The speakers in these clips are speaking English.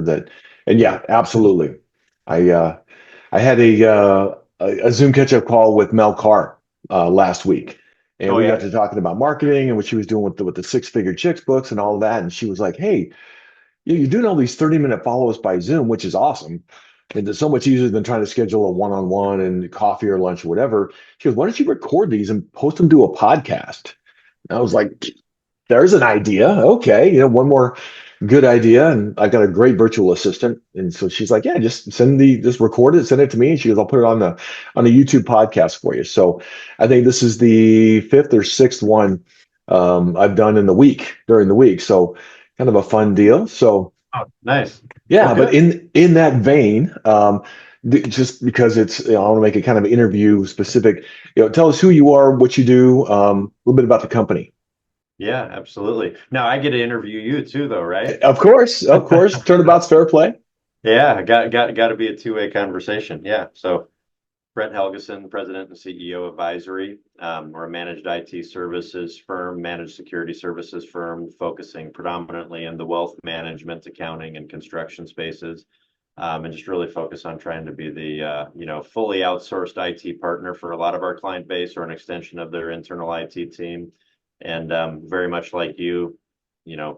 that. And yeah, absolutely. I had a Zoom catch-up call with Mel Carr last week, and Oh we yeah. got to talking about marketing and what she was doing with the Six-Figure Chicks books and all of that. And she was like, "Hey, you're doing all these 30-minute follow-ups by Zoom, which is awesome. And it's so much easier than trying to schedule a one-on-one and coffee or lunch or whatever." She goes, "Why don't you record these and post them to a podcast?" And I was like, "There's an idea. Okay, one more good idea." And I got a great virtual assistant, and so she's like, "Yeah, just record it, send it to me." And she goes, "I'll put it on a YouTube podcast for you." So I think this is the fifth or sixth one I've done during the week. So kind of a fun deal. So Oh, nice. Well, yeah, but good. in that vein, just because I want to make it kind of interview specific. Tell us who you are, what you do, a little bit about the company. Yeah, absolutely. Now I get to interview you too, though, right? Of course, turnabout's fair play. Yeah, got to be a two-way conversation. Yeah. So Brett Helgeson, President and CEO of Advisory. We're a managed IT services firm, managed security services firm, focusing predominantly in the wealth management, accounting, and construction spaces, and just really focus on trying to be the fully outsourced IT partner for a lot of our client base or an extension of their internal IT team. And very much like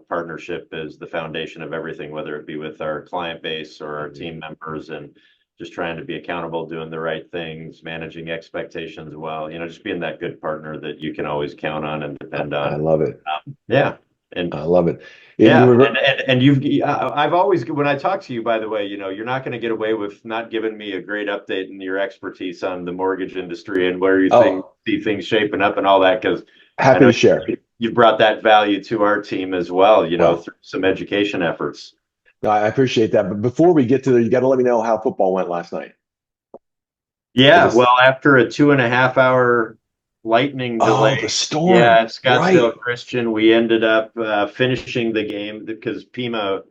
partnership is the foundation of everything, whether it be with our client base or our team members, and just trying to be accountable, doing the right things, managing expectations well, just being that good partner that you can always count on and depend I on. love it. Yeah. And I love it. You yeah, were, and I've always, when I talk to you, by the way, you're not going to get away with not giving me a great update in your expertise on the mortgage industry and where oh, see things shaping up and all that, because I happy know to share. you've brought that value to our team as well, Well, through some education efforts. no, I appreciate that. But before we get to there, you got to let me know how football went last night. Yeah, Because well, after a 2.5 hour lightning oh, delay, the yeah, storm, at right? Scottsdale Christian, we ended up finishing the game because Pima,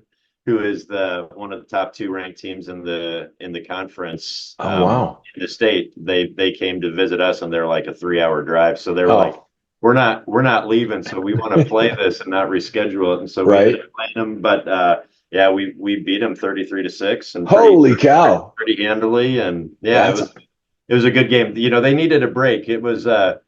who is the one of the top two ranked teams in the conference Oh, wow. in the state, they came to visit us, and they're like a 3 hour drive. So they were like, Oh, we're not leaving, so we want to play this and not reschedule it. And so we ended right. up playing them, but yeah, we beat them 33-6 and Holy cow. pretty handily, and yeah, That's it was a good game. They needed a break. It was I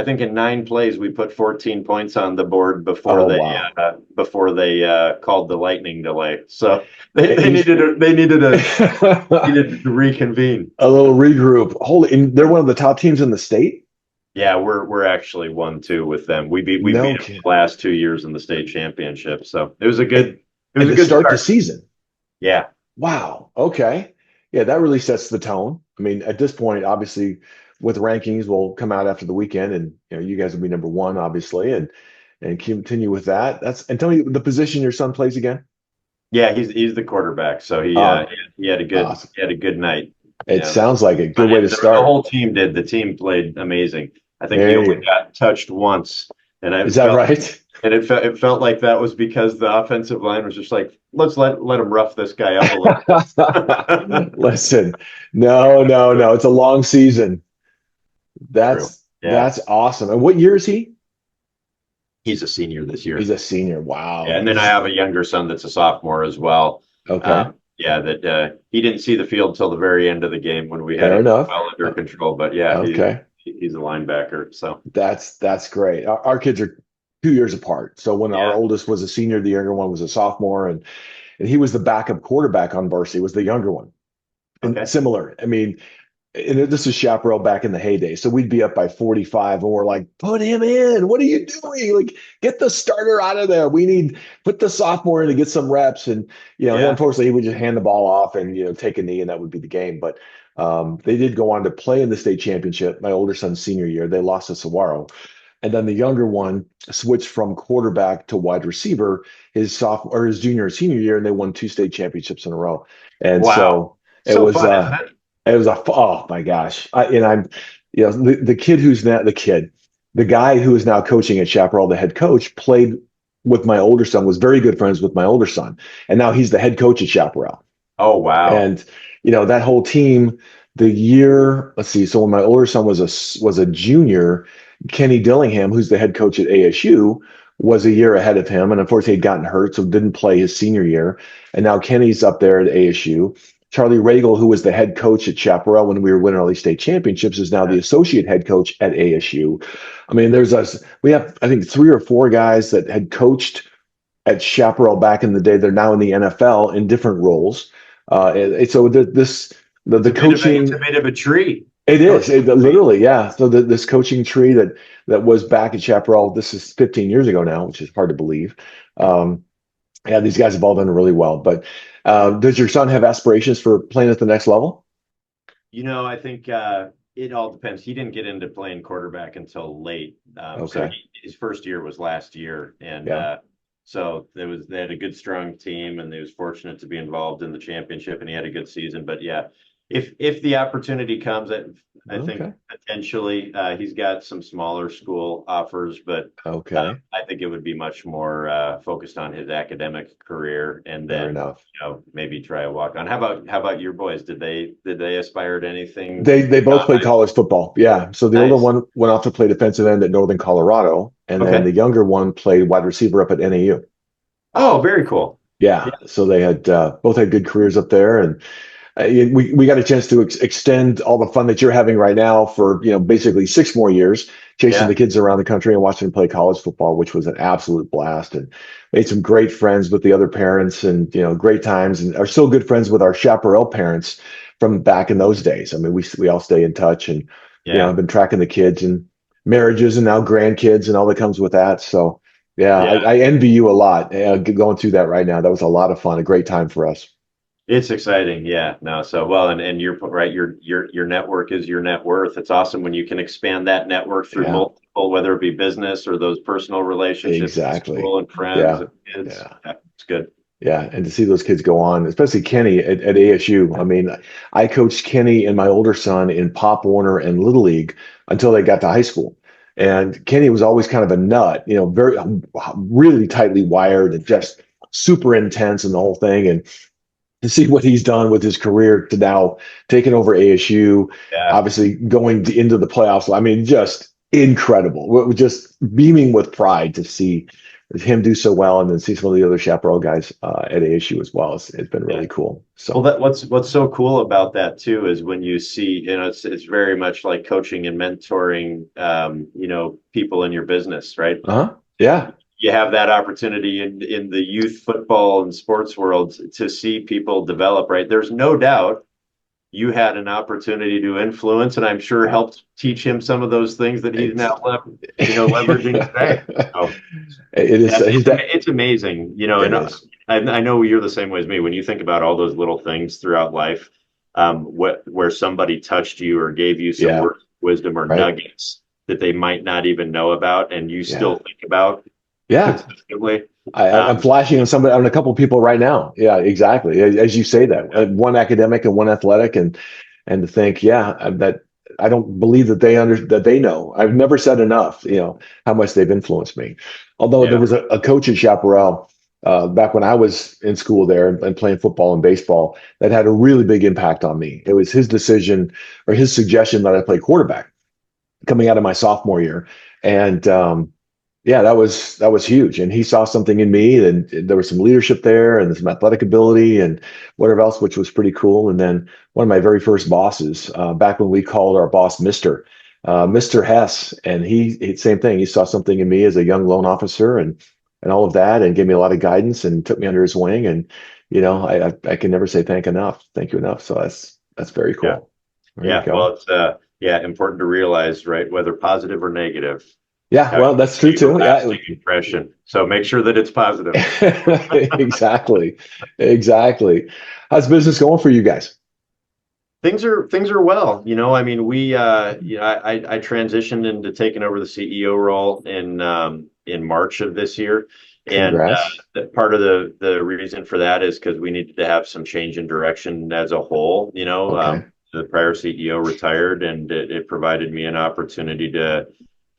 think in 9 plays we put 14 points on the board oh, wow. before they called the lightning delay. So they, And they you, needed a, they needed to reconvene. a little regroup. Holy, and they're one of the top teams in the state? Yeah, we're actually 1-2 with them. We beat No them kidding. the last 2 years in the state championship. So it was a And, good it was and a to good start the start. season. Yeah. Wow. Okay. Yeah, that really sets the tone. I mean, at this point, obviously, with rankings will come out after the weekend, and you guys will be number one, obviously, and continue with that. And tell me the position your son plays again. Yeah, he's the quarterback. So Ah, he had a good awesome. night. It Yeah, sounds like a but good way to the start. whole team did. The team played amazing. I think he There only you. got touched once, and Is that right? it felt like that was because the offensive line was just like, let's let him rough this guy up a little bit. Listen, no, no, no. It's a long season. True. Yeah, That's awesome. And what year is he? he's a senior this He's year. a senior. Yeah, Wow. and then I have a younger son that's a sophomore as well. Okay. Yeah, that he didn't see the field till the very end of the game when we had Fair it enough. well under control. But yeah, Okay. he's a linebacker. So That's great. Our kids are 2 years apart. So when our yeah. oldest was a senior, the younger one was a sophomore, and he was the backup quarterback on varsity, was the younger one. And Okay. similar. I mean, and this is Chaparral back in the heyday. So we'd be up by 45 and we're like, put him in. What are you doing? Like, get the starter out of there. Put the sophomore in to get some reps. And, Yeah. unfortunately, he would just hand the ball off and, take a knee and that would be the game. But they did go on to play in the state championship. My older son's senior year, they lost to Saguaro. And then the younger one switched from quarterback to wide receiver his sophomore or his junior or senior year, and they won two state championships in a row. And Wow. so it So was fun, isn't it? it was oh my gosh. And I'm, the kid who's now the guy who is now coaching at Chaparral, the head coach, played with my older son, was very good friends with my older son. And now he's the head coach at Chaparral. Oh wow. And, that whole team, the year, let's see. So when my older son was a junior, Kenny Dillingham, who's the head coach at ASU, was a year ahead of him, and unfortunately he'd gotten hurt, so didn't play his senior year. And now Kenny's up there at ASU. Charlie Regal, who was the head coach at Chaparral when we were winning all these state championships, is now the associate head coach at ASU. I mean, there's us. We have, I think, three or four guys that had coached at Chaparral back in the day. They're now in the NFL in different roles. So the coaching. It's a bit of a tree. It is literally, yeah. So this coaching tree that was back at Chaparral, this is 15 years ago now, which is hard to believe. Um, yeah, these guys have all done really well. But does your son have aspirations for playing at the next level? I think it all depends. He didn't get into playing quarterback until late. So Okay. his first year was last year. And Yeah. so they had a good, strong team, and he was fortunate to be involved in the championship, and he had a good season. But yeah, if the opportunity comes, I think Okay. potentially he's got some smaller school offers, but Okay. I think it would be much more focused on his academic career, and Fair then enough. maybe try a walk on. How about your boys? Did they aspire to anything They both beyond played high school? college football. Yeah. So the older Nice. one went off to play defensive end at Northern Colorado, and then Okay. the younger one played wide receiver up at NAU. Oh, very cool. Yeah. Yeah. So they had both had good careers up there, and we got a chance to extend all the fun that you're having right now for basically 6 more years, chasing Yeah. the kids around the country and watching them play college football, which was an absolute blast, and made some great friends with the other parents, and great times, and are still good friends with our chaparral parents from back in those days. I mean, we all stay in touch, and Yeah. I've been tracking the kids and marriages and now grandkids and all that comes with that. So yeah, Yeah. I envy you a lot going through that right now. That was a lot of fun, a great time for us. It's exciting. Yeah. No. So well, and you're right. Your network is your net worth. It's awesome when you can expand that network through Yeah. multiple, whether it be business or those personal relationships with Exactly. school and friends Yeah. and kids. Yeah. Yeah, it's good. Yeah. And to see those kids go on, especially Kenny at ASU. I mean, I coached Kenny and my older son in Pop Warner and Little League until they got to high school. And Kenny was always kind of a nut, very really tightly wired and just super intense and the whole thing. And to see what he's done with his career to now taking over ASU, Yeah. obviously going into the playoffs. I mean, just incredible. We're just beaming with pride to see him do so well, and then see some of the other chaparral guys at ASU as well. It's been Yeah. really cool. Well, So, what's so cool about that too is when you see, it's very much like coaching and mentoring, people in your business, right? yeah, You have that opportunity in the youth football and sports world to see people develop, right? There's no doubt you had an opportunity to influence, and I'm sure helped teach him some of those things that he's it's now leveraging today. So it is. He's that. it's amazing, It and is. I know you're the same way as me. When you think about all those little things throughout life, where somebody touched you or gave you some Yeah. wisdom or Right. nuggets that they might not even know about, and you Yeah. still think about Yeah. consistently. I'm Um, flashing on a couple of people right now. Yeah, exactly. As you say that, one academic and one athletic, and to think, yeah, that I don't believe that they know. I've never said enough, how much they've influenced me. Although there yeah, was a coach at Chaparral back when I was in school there and playing football and baseball that had a really big impact on me. It was his decision or his suggestion that I play quarterback coming out of my sophomore year, and yeah, that was huge. And he saw something in me, and there was some leadership there, and some athletic ability, and whatever else, which was pretty cool. And then one of my very first bosses, back when we called our boss Mister Hess, and same thing. He saw something in me as a young loan officer, and all of that, and gave me a lot of guidance, and took me under his wing. And I can never say thank you enough. So that's very yeah, cool. There you yeah. Well, go. it's important to realize, right, whether positive or negative, Yeah, how well, you that's true leave a too. Yeah, lasting impression. So make sure that it's positive. exactly. Exactly. How's business going for you guys? Things are well. I mean, I transitioned into taking over the CEO role in March of this year, and Congrats. part of the reason for that is because we needed to have some change in direction as a whole. Okay. The prior CEO retired, and it provided me an opportunity to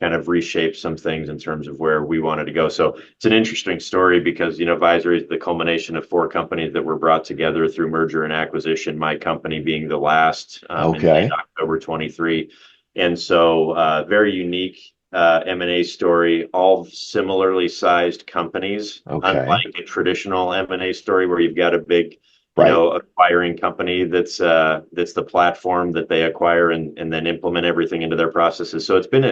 kind of reshape some things in terms of where we wanted to go. So it's an interesting story because, Visory is the culmination of four companies that were brought together through merger and acquisition, my company being the last in Okay. October 23. And so very unique M&A story, all similarly sized companies, Okay. unlike a traditional M&A story where you've got a big, Right. acquiring company that's the platform that they acquire and then implement everything into their processes. So it's been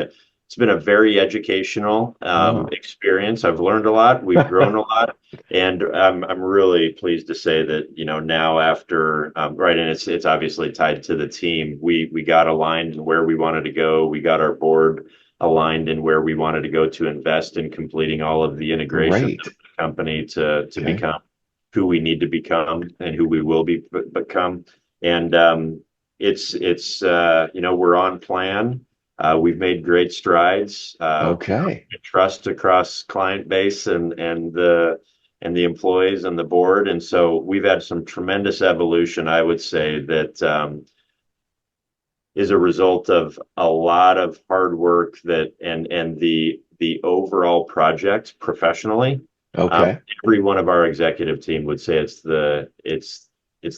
a very educational Oh. experience. I've learned a lot. We've grown a lot. And I'm really pleased to say that, now after, right, and it's obviously tied to the team. We got aligned in where we wanted to go. We got our board aligned in where we wanted to go to invest in completing all of the integrations Great. of the company to Okay. become who we need to become and who we will become. And we're on plan. We've made great strides. Okay. Trust across client base and the employees and the board. And so we've had some tremendous evolution, I would say, that is a result of a lot of hard work and the overall project professionally. Um, Okay. every one of our executive team would say it's the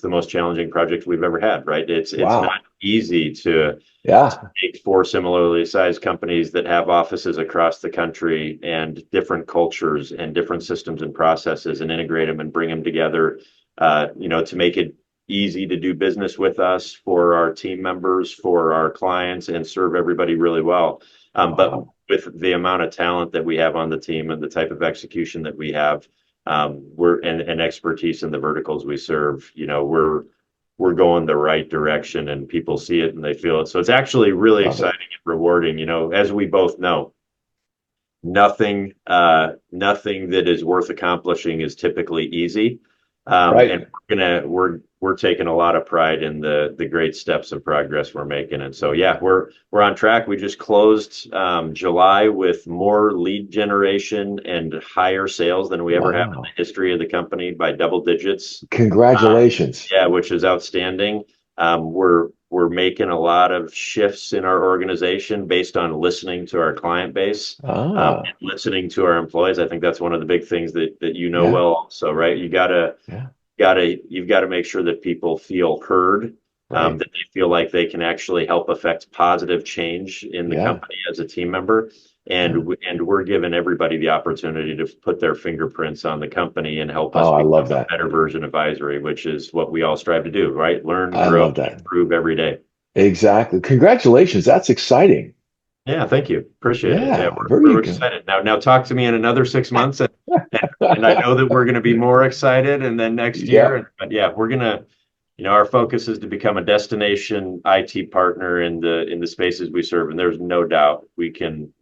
most challenging project we've ever had, right? It's not Wow. easy to Yeah. take four similarly sized companies that have offices across the country and different cultures and different systems and processes and integrate them and bring them together, to make it easy to do business with us for our team members, for our clients, and serve everybody really well. But Wow. with the amount of talent that we have on the team and the type of execution that we have, and expertise in the verticals we serve, we're going the right direction and people see it and they feel it. So it's actually really Love it. exciting and rewarding. As we both know, nothing that is worth accomplishing is typically easy. And Right. we're taking a lot of pride in the great steps of progress we're making. And so yeah, we're on track. We just closed July with more lead generation and higher sales than we ever have in Wow. the history of the company by double digits. Congratulations. Yeah, which is outstanding. We're making a lot of shifts in our organization based on listening to our client base, Ah. and listening to our employees. I think that's one of the big things that Yeah. well also, right? Yeah. You've got to make sure that people feel heard, Right. that they feel like they can actually help affect positive change in the Yeah. company as a team member. Yeah. And we're giving everybody the opportunity to put their fingerprints on the company and help us Oh, I become love a that. better version of advisory, which is what we all strive to do, right? Learn, I grow, love that. improve every day. Exactly. Congratulations. That's exciting. Yeah, thank you. Appreciate it. Yeah, Yeah. we're Very good. excited. Now talk to me in another 6 months, and I know that we're going to be more excited and then next year. Yeah. But yeah, we're gonna, our focus is to become a destination IT partner in the spaces we serve, and there's no doubt we can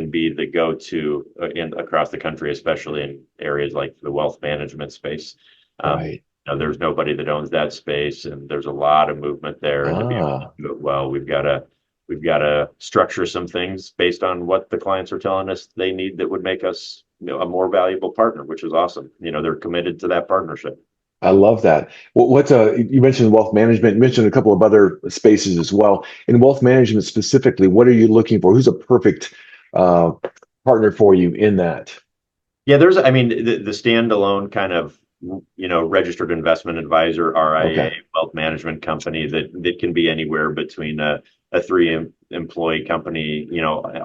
be the go-to in across the country, especially in areas like the wealth management space. Right. There's nobody that owns that space, and there's a lot of movement there. And to be able Ah. to do it well, we've got to structure some things based on what the clients are telling us they need that would make us, a more valuable partner, which is awesome. They're committed to that partnership. I love that. What's you mentioned wealth management, you mentioned a couple of other spaces as well. In wealth management specifically, what are you looking for? Who's a perfect uh, partner for you in that? Yeah, I mean, the standalone kind of, registered investment advisor, RIA, Okay. wealth management company that can be anywhere between a three employee company,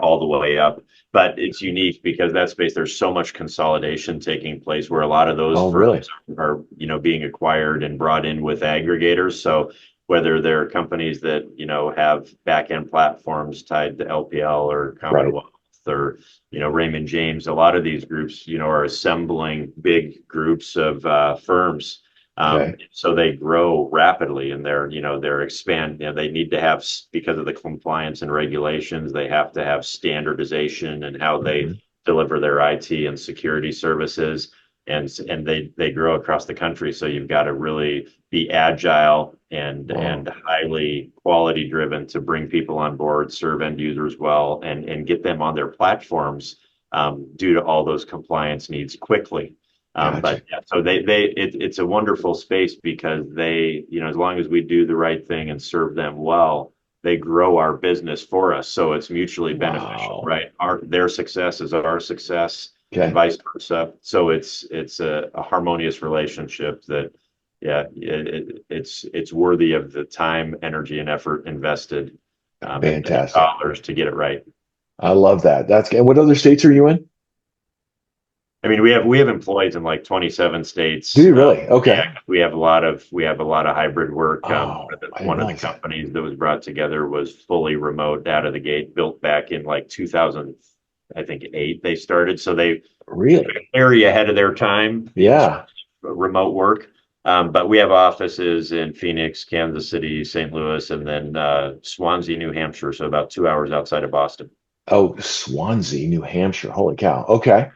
all the way up. But it's unique because that space, there's so much consolidation taking place where a lot of those Oh, really? firms are, being acquired and brought in with aggregators. So whether they're companies that, have back end platforms tied to LPL or Right. Commonwealth or Raymond James, a lot of these groups, are assembling big groups of firms. Okay. So they grow rapidly and they're expand, they need to have, because of the compliance and regulations, they have to have standardization and how they Hmm. deliver their IT and security services. And they grow across the country. So you've got to really be agile and Wow. highly quality driven to bring people on board, serve end users well, and get them on their platforms, due to all those compliance needs quickly. Gotcha. But yeah, so it's a wonderful space because as long as we do the right thing and serve them well, they grow our business for us. So it's mutually beneficial, Wow. right? Their success is our success and Okay. vice versa. So it's a harmonious relationship that, yeah, it's worthy of the time, energy, and effort invested, and Fantastic. dollars to get it right. I love that. And what other states are you in? I mean, we have employees in like 27 Do states. you really? Yeah, Okay. we have a lot of hybrid work. Oh, I didn't One of the realize that. companies that was brought together was fully remote out of the gate, built back in like 2000, I think 8 they started. So they Really? very ahead of their time in terms Yeah. of remote work. But we have offices in Phoenix, Kansas City, St. Louis, and then Swansea, New Hampshire. So about 2 hours outside of Boston. Oh, Swansea, New Hampshire. Holy cow. Okay.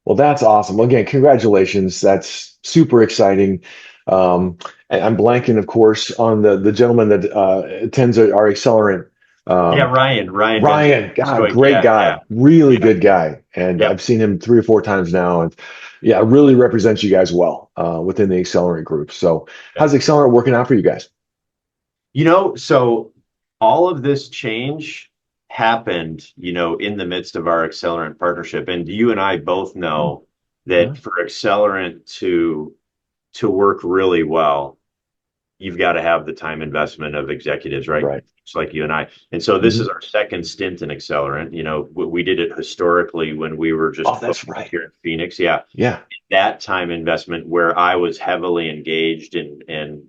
Well, that's awesome. Well, again, congratulations. That's super exciting. And I'm blanking, of course, on the gentleman that attends our accelerant. Yeah, Um, Ryan Benjamin. Ryan, God, So great yeah, yeah, guy, really yeah, good guy. And yeah. I've seen him 3 or 4 times now. And yeah, really represents you guys well within the accelerant group. So Yeah. how's accelerant working out for you guys? So all of this change happened, in the midst of our Accelerant partnership. And you and I both Hmm. know Yeah, that for Accelerant to work really well, you've got to have the time investment of executives, right? right. Just like you and I. And so this is Hmm. our second stint in Accelerant. We did it historically when we were just Oh, that's focused right. here in Phoenix. Yeah, Yeah. that time investment where I was heavily engaged and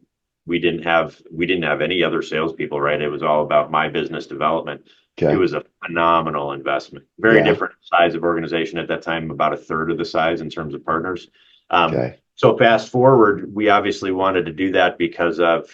we didn't have any other salespeople, right? It was all about my business development. It Okay. was a phenomenal investment. Very Yeah. different size of organization at that time, about a third of the size in terms of partners. Okay. So fast forward, we obviously wanted to do that because of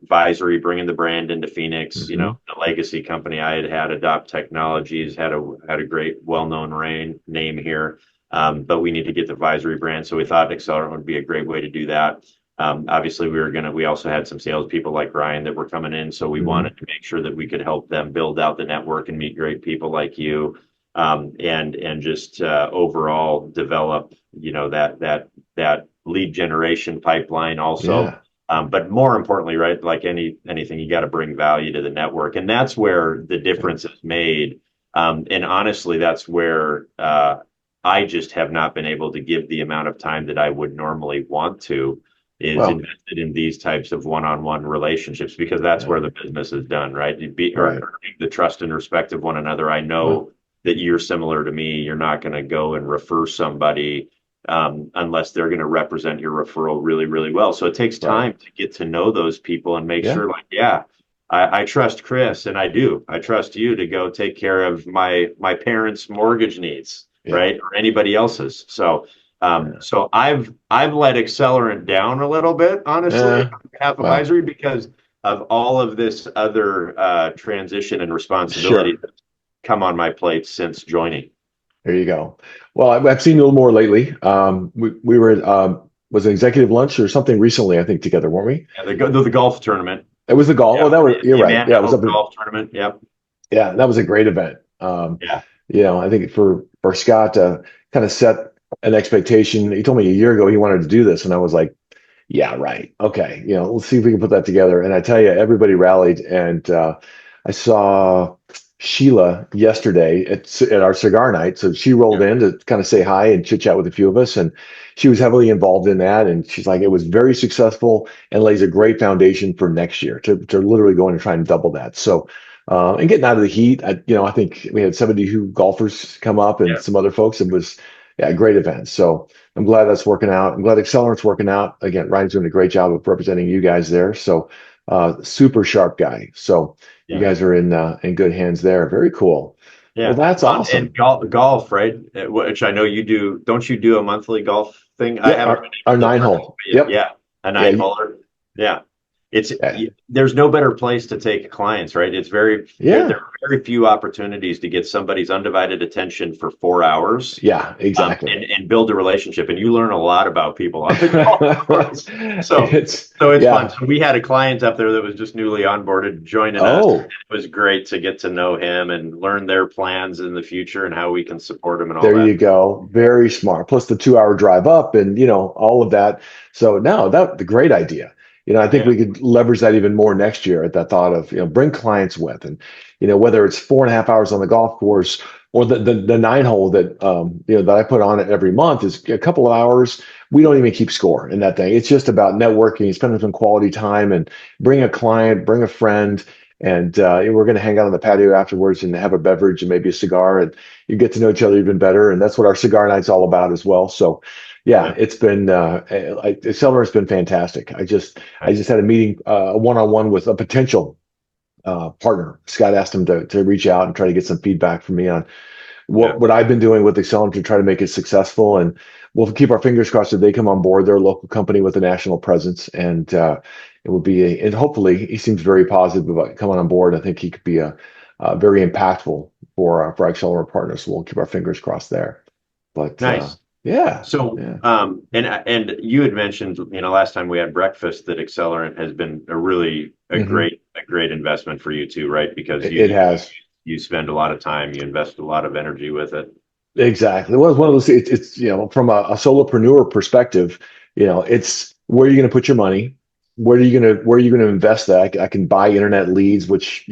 Visory bringing the brand into Phoenix. Hmm. The legacy company I had Adopt Technologies, had a great well-known name here. But we need to get the Visory brand. So we thought Accelerant would be a great way to do that. Obviously, we also had some salespeople like Ryan that were coming in. So we Hmm. wanted to make sure that we could help them build out the network and meet great people like you. And just overall develop, that lead generation pipeline also. Yeah. But more importantly, right, like anything, you got to bring value to the network, and that's where the Yeah. difference is made. And honestly, that's where I just have not been able to give the amount of time that I would normally want to, is Well, invested in these types of one-on-one relationships, because that's yeah. where the business is done, right? Right. Earning the trust and respect of one another. I Well, know that you're similar to me. You're not going to go and refer somebody unless they're going to represent your referral really, really well. So it takes right. time to get to know those people and make Yeah. sure, like, yeah, I trust Chris, and I do. I trust you to go take care of my parents' mortgage needs, Yeah. right, or anybody else's. So, Yeah. I've let Accelerant down a little bit, honestly, Yeah. on behalf of Well, Advisory, because of all of this other transition and responsibility sure. that's come on my plate since joining. There you go. Well, I've seen you a little more lately. We were at, was an executive lunch or something recently, I think, together, weren't we? Yeah, the golf tournament. It was the golf. Yeah, Oh, that was, you're the right. Yeah, Amanda it was up Hope in, Golf Tournament. Yep. yeah, that was a great event. Yeah. I think for Scott to kind of set an expectation, he told me a year ago he wanted to do this, and I was like, yeah, right. Okay. Let's see if we can put that together. And I tell you, everybody rallied. And I saw Sheila yesterday at our cigar night. So she rolled Yeah. in to kind of say hi and chit chat with a few of us. And she was heavily involved in that. And she's like, it was very successful and lays a great foundation for next year to literally go in and try and double that. So, and getting out of the heat, I think we had 72 golfers come up and Yeah. some other folks. It was, yeah, a great event. So, I'm glad that's working out. I'm glad Accelerant's working out. Again, Ryan's doing a great job of representing you guys there. So, super sharp guy. So you Yeah. guys are in good hands there. Very cool. Well, Yeah. that's Well, and awesome. golf, right? Which I know you do. Don't you do a monthly golf thing? I Yep, haven't been our able to nine hole. participate. Yep. Yeah. A Yeah, nine holer. Yeah. It's yeah, there's no better place to take clients, right? There yeah, are very few opportunities to get somebody's undivided attention for 4 hours, yeah, exactly. and build a relationship. And you learn a lot about people on the golf course. So It's so it's fun. yeah. So we had a client up there that was just newly onboarded joining us. Oh, It was great to get to know him and learn their plans in the future and how we can support him and all there that. you go. Very smart. Plus the 2 hour drive up and all of that. So no, that the great idea. I think Yeah. we could leverage that even more next year at that thought of, bring clients with and, whether it's 4.5 hours on the golf course or the nine hole that I put on it every month is a couple of hours. We don't even keep score in that thing. It's just about networking, spending some quality time and bring a client, bring a friend. And we're going to hang out on the patio afterwards and have a beverage and maybe a cigar, and you get to know each other even better. And that's what our cigar night's all about as well. So, yeah, Yeah. it's been Accelerant's been fantastic. I just had a meeting, one-on-one with a potential partner. Scott asked him to reach out and try to get some feedback from me on Yeah. what I've been doing with Accelerant to try to make it successful. And we'll keep our fingers crossed that they come on board. They're a local company with a national presence, and it will be and hopefully he seems very positive about coming on board. I think he could be a very impactful for our Accelerant partners. So we'll keep our fingers crossed there. But Nice. yeah, So, yeah. and you had mentioned, last time we had breakfast that Accelerant has been a really Hmm. a great investment for you too, right? Because It has. you spend a lot of time, you invest a lot of energy with it. Exactly. Well, it's one of those. It's from a solopreneur perspective, it's where are you going to put your money? Where are you going to invest that? I can buy internet leads, which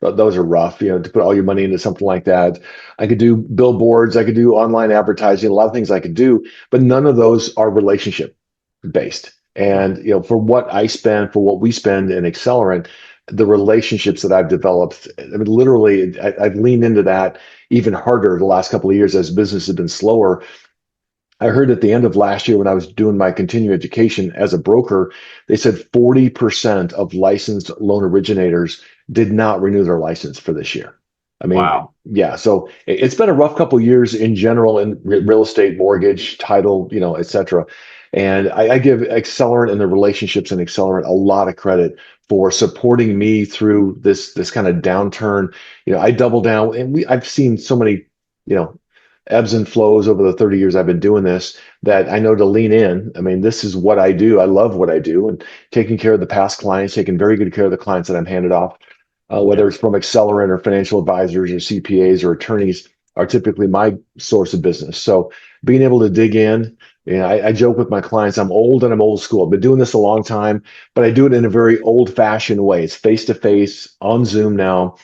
those are rough. To put all your money into something like that. I could do billboards. I could do online advertising. A lot of things I could do, but none of those are relationship based. And for what I spend, for what we spend in Accelerant, the relationships that I've developed, I mean, literally, I've leaned into that even harder the last couple of years as business has been slower. I heard at the end of last year when I was doing my continuing education as a broker, they said 40% of licensed loan originators did not renew their license for this year. I mean, Wow. yeah, so it's been a rough couple of years in general in real estate, mortgage, title, et cetera. And I give Accelerant and the relationships in Accelerant a lot of credit for supporting me through this kind of downturn. I double down, and I've seen so many, you know, ebbs and flows over the 30 years I've been doing this that I know to lean in. I mean, this is what I do. I love what I do, and taking care of the past clients, taking very good care of the clients that I'm handed off, Yeah. whether it's from Accelerant or financial advisors or CPAs or attorneys are typically my source of business. So being able to dig in, I joke with my clients, I'm old and I'm old school. I've been doing this a long time, but I do it in a very old fashioned way. It's face to face on Zoom now,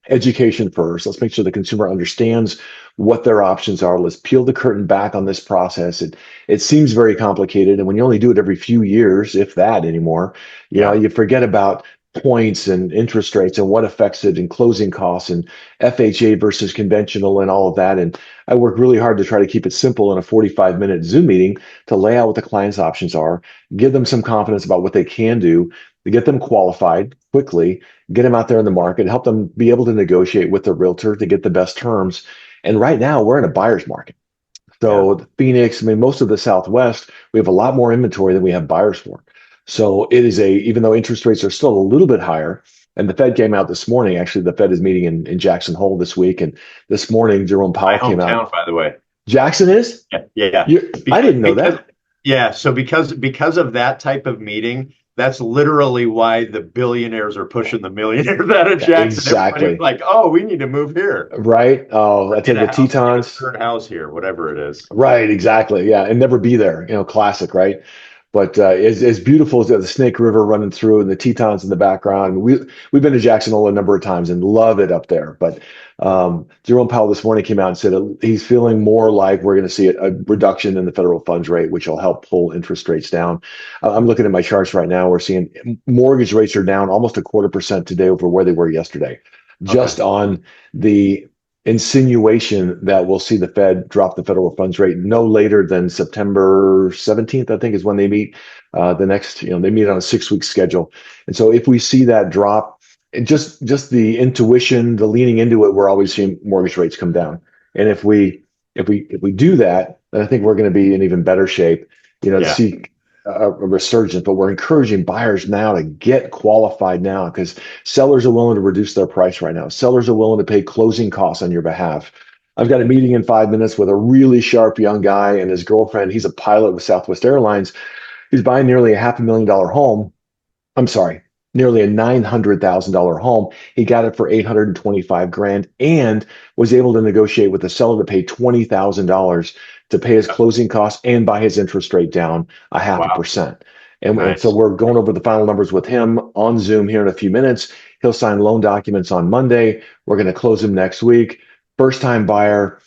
education first. Let's make sure the consumer understands what their options are. Let's peel the curtain back on this process. It seems very complicated, and when you only do it every few years, if that anymore, Yeah. you forget about points and interest rates and what affects it and closing costs and FHA versus conventional and all of that. And I work really hard to try to keep it simple in a 45-minute Zoom meeting to lay out what the client's options are, give them some confidence about what they can do, to get them qualified quickly, get them out there in the market, help them be able to negotiate with the realtor to get the best terms. And right now, we're in a buyer's market. Yeah. So Phoenix, I mean, most of the Southwest, we have a lot more inventory than we have buyers for. So it is even though interest rates are still a little bit higher, and the Fed came out this morning. Actually, the Fed is meeting in Jackson Hole this week. And this morning, Jerome My Powell came out. hometown, by the way. Jackson is? Yeah. Yeah. I Because, didn't know because that. yeah, so because of that type of meeting, that's literally why the billionaires are pushing the millionaires out of Yeah, Jackson. Everybody's exactly. like, "Oh, we need to move here Right. Oh, I or take the get a Tetons. third house here, whatever it is." Right, exactly. Yeah, and never be there. Classic, right? But as beautiful as the Snake River running through and the Tetons in the background, we've been to Jackson Hole a number of times and love it up there. But Jerome Powell this morning came out and said he's feeling more like we're going to see a reduction in the federal funds rate, which will help pull interest rates down. I'm looking at my charts right now. We're seeing mortgage rates are down almost 1/4% today over where they were yesterday, Okay. just on the insinuation that we'll see the Fed drop the federal funds rate no later than September 17th, I think is when they meet. The next, they meet on a 6-week schedule. And so if we see that drop, just the intuition, the leaning into it, we're always seeing mortgage rates come down. And if we do that, then I think we're going to be in even better shape, to Yeah. see a resurgence. But we're encouraging buyers now to get qualified now because sellers are willing to reduce their price right now. Sellers are willing to pay closing costs on your behalf. I've got a meeting in 5 minutes with a really sharp young guy and his girlfriend. He's a pilot with Southwest Airlines. He's buying nearly a $500,000 home. I'm sorry, nearly a $900,000 home. He got it for 825 grand and was able to negotiate with the seller to pay $20,000 to pay his closing costs and buy his interest rate down a half a Wow. percent. And so Nice. we're going over the final numbers with him on Zoom here in a few minutes. He'll sign loan documents on Monday. We're going to close him next week. First time buyer,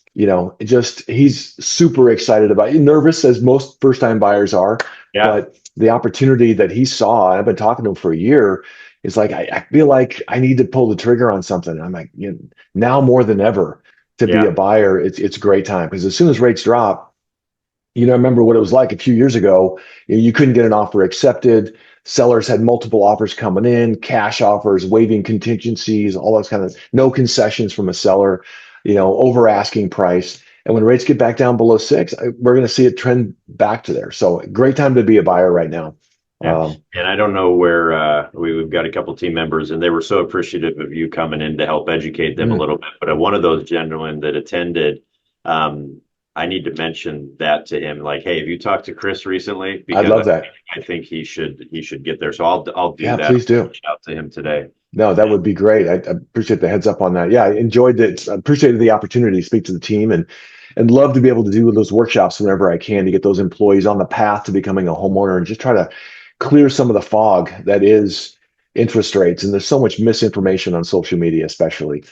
just he's super excited about it. Nervous as most first time buyers are, Yeah. but the opportunity that he saw, and I've been talking to him for a year, It's like I feel like I need to pull the trigger on something. I'm like, now more than ever to be Yeah. a buyer, it's a great time because as soon as rates drop, I remember what it was like a few years ago. You couldn't get an offer accepted. Sellers had multiple offers coming in, cash offers, waiving contingencies, all those kind of no concessions from a seller, over asking price. And when rates get back down below six, we're going to see it trend back to there. So great time to be a buyer right now. Yeah. And I don't know where we've got a couple team members, and they were so appreciative of you coming in to help educate them a little bit. But one of those gentlemen that attended, I need to mention that to him. Like, hey, have you talked to Chris recently? I Because love that. I think he should get there. So I'll do Yeah, that. please do. Reach out to him today. No, that would be great. I appreciate the heads up on that. Yeah, I enjoyed it. I appreciated the opportunity to speak to the team and love to be able to do those workshops whenever I can to get those employees on the path to becoming a homeowner and just try to clear some of the fog that is interest rates. And there's so much misinformation on social media, especially.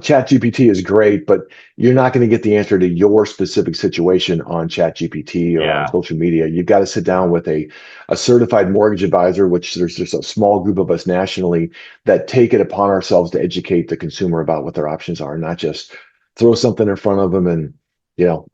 Chat GPT is great, but you're not going to get the answer to your specific situation on Chat GPT or on social media. You've got to sit down with a certified mortgage advisor, which there's just a small group of us nationally that take it upon ourselves to educate the consumer about what their options are, not just throw something in front of them and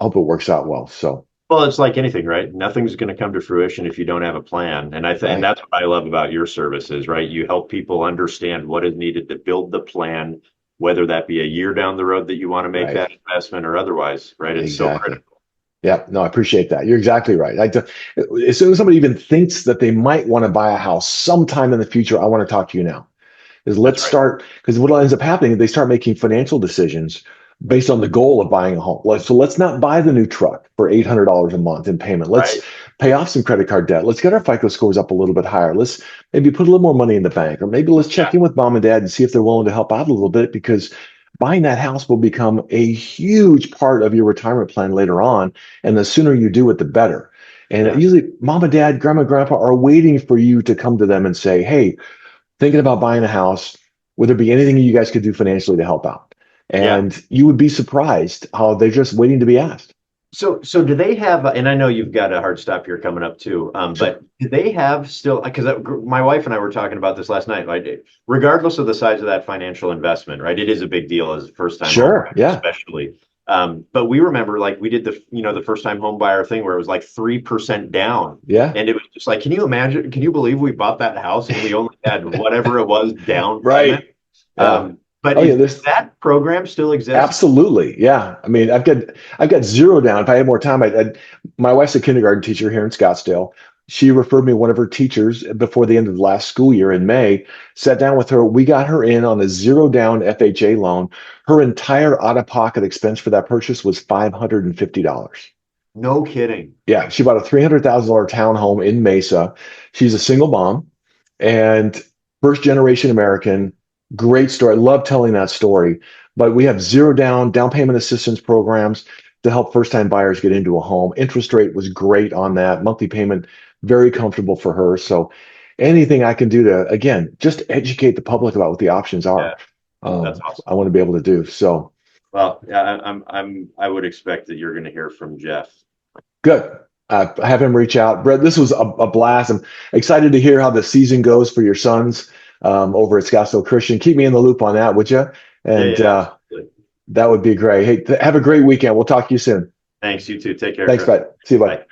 hope it works out well. So Well, it's like anything, right? Nothing's going to come to fruition if you don't have a plan. And and that's what I love about your services, right? You help people understand what is needed to build the plan, whether that be a year down the road that you want to make that investment or otherwise, right? It's so critical. Yeah, no, I appreciate that. You're exactly right. As soon as somebody even thinks that they might want to buy a house sometime in the future, I want to talk to you now. Is let's start, because what ends up happening is they start making financial decisions based on the goal of buying a home. So let's not buy the new truck for $800 a month in payment. Let's pay off some credit card debt. Let's get our FICO scores up a little bit higher. Let's maybe put a little more money in the bank, or maybe let's check in with mom and dad and see if they're willing to help out a little bit, because buying that house will become a huge part of your retirement plan later on. And the sooner you do it, the better. And usually mom and dad, grandma, grandpa are waiting for you to come to them and say, hey, thinking about buying a house, would there be anything you guys could do financially to help out? And you would be surprised how they're just waiting to be asked. So do they have, and I know you've got a hard stop here coming up too, but do they have still, because my wife and I were talking about this last night, right? Regardless of the size of that financial investment, right? It is a big deal as a first time home buyer, especially. But we remember like we did the first time home buyer thing where it was like 3% down. Yeah. And it was just like, can you believe we bought that house and we only had whatever it was down? Right. But does that program still exist? Absolutely. Yeah. I mean, I've got zero down. If I had more time, my wife's a kindergarten teacher here in Scottsdale. She referred me one of her teachers before the end of the last school year in May, sat down with her. We got her in on a zero down FHA loan. Her entire out-of-pocket expense for that purchase was $550. No kidding. Yeah. She bought a $300,000 townhome in Mesa. She's a single mom and first generation American. Great story. I love telling that story. But we have zero down payment assistance programs to help first-time buyers get into a home. Interest rate was great on that. Monthly payment, very comfortable for her. So anything I can do to, again, just educate the public about what the options are, that's awesome. I want to be able to do. So, well, yeah, I would expect that you're going to hear from Jeff. Good. Have him reach out. Brett, this was a blast. I'm excited to hear how the season goes for your sons over at Scottsdale Christian. Keep me in the loop on that, would you? And that would be great. Hey, have a great weekend. We'll talk to you soon. Thanks. You too. Take care. Thanks, Brett. See you. Bye.